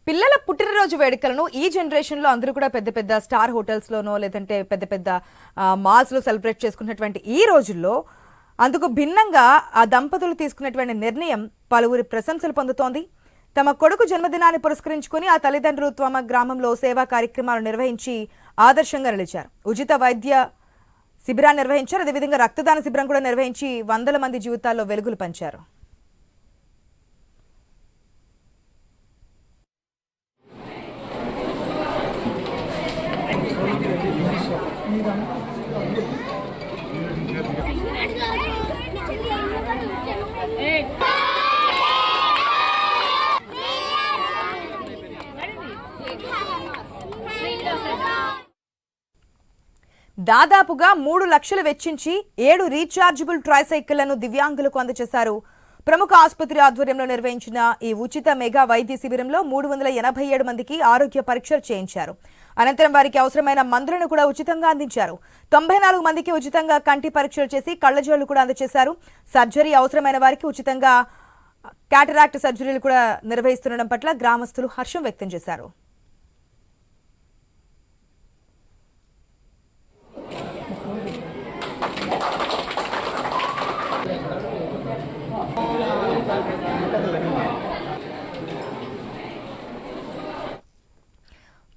పిల్లల పుట్టినరోజు వేడుకలను ఈ జనరేషన్లో అందరూ కూడా పెద్ద పెద్ద స్టార్ హోటల్స్లోనో లేదంటే పెద్ద పెద్ద మాల్స్లో సెలబ్రేట్ చేసుకున్నటువంటి ఈ రోజుల్లో అందుకు భిన్నంగా ఆ దంపతులు తీసుకున్నటువంటి నిర్ణయం పలువురి ప్రశంసలు పొందుతోంది. తమ కొడుకు జన్మదినాన్ని పురస్కరించుకుని ఆ తల్లిదండ్రులు తమ గ్రామంలో సేవా కార్యక్రమాలు నిర్వహించి ఆదర్శంగా నిలిచారు. ఉచిత వైద్య శిబిరాన్ని నిర్వహించారు. అదేవిధంగా రక్తదాన శిబిరం కూడా నిర్వహించి వందల మంది జీవితాల్లో వెలుగులు పంచారు. దాదాపుగా 3 లక్షలు వెచ్చించి 7 రీఛార్జబుల్ ట్రైసైకిళ్లను దివ్యాంగులకు అందజేశారు. ప్రముఖ ఆసుపత్రి ఆధ్వర్యంలో నిర్వహించిన ఈ ఉచిత మెగా వైద్య శిబిరంలో 387 మందికి ఆరోగ్య పరీక్షలు చేయించారు. అనంతరం వారికి అవసరమైన మందులను కూడా ఉచితంగా అందించారు. 94 మందికి ఉచితంగా కంటి పరీక్షలు చేసి కళ్లజోళ్లు కూడా అందజేశారు. సర్జరీ అవసరమైన వారికి ఉచితంగా క్యాటరాక్ట్ సర్జరీలు కూడా నిర్వహిస్తుండడం పట్ల గ్రామస్తులు హర్షం వ్యక్తం చేశారు.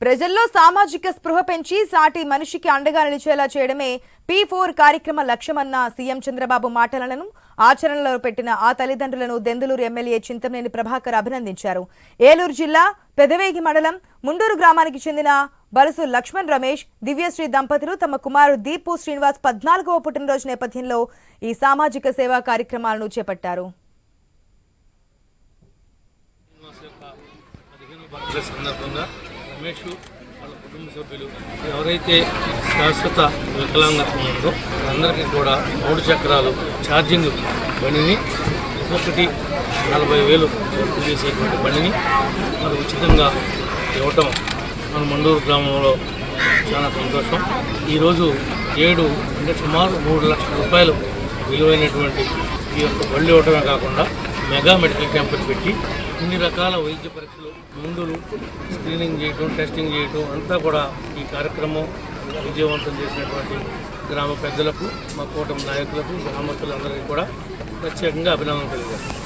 ప్రజల్లో సామాజిక స్పృహ పెంచి సాటి మనిషికి అండగా నిలిచేలా చేయడమే P4 కార్యక్రమ లక్ష్యమన్న సీఎం చంద్రబాబు మాటలను ఆచరణలో పెట్టిన ఆ తల్లిదండ్రులను దెందులూరు ఎమ్మెల్యే చింతమనేని ప్రభాకర్ అభినందించారు. ఏలూరు జిల్లా పెదవేగి మండలం ముండూరు గ్రామానికి చెందిన బలసు లక్ష్మణ్ రమేష్, దివ్యశ్రీ దంపతులు తమ కుమారుడు దీపు శ్రీనివాస్ 14వ పుట్టినరోజు నేపథ్యంలో ఈ సామాజిక సేవా కార్యక్రమాలను చేపట్టారు. రమేష్ వాళ్ళ కుటుంబ సభ్యులు ఎవరైతే శాశ్వత వికలాంగత్వం ఉందో అందరికీ కూడా 3 చక్రాలు ఛార్జింగ్ బండిని ఒక్కొక్కటి 40,000 ఖర్చు చేసేటువంటి బండిని మరి ఉచితంగా ఇవ్వటం మన మండూరు గ్రామంలో చాలా సంతోషం. ఈరోజు 7 అంటే సుమారు 3 లక్షల రూపాయలు విలువైనటువంటి ఈ యొక్క బళ్ళు ఇవ్వటమే కాకుండా మెగా మెడికల్ క్యాంపులు పెట్టి ఇన్ని రకాల వైద్య పరీక్షలు, మందులు స్క్రీనింగ్ చేయటం, టెస్టింగ్ చేయటం అంతా కూడా ఈ కార్యక్రమం విజయవంతం చేసినటువంటి గ్రామ పెద్దలకు, మా కూటమి నాయకులకు, గ్రామస్తులందరికీ కూడా ప్రత్యేకంగా అభినందనలు తెలియజేస్తాం.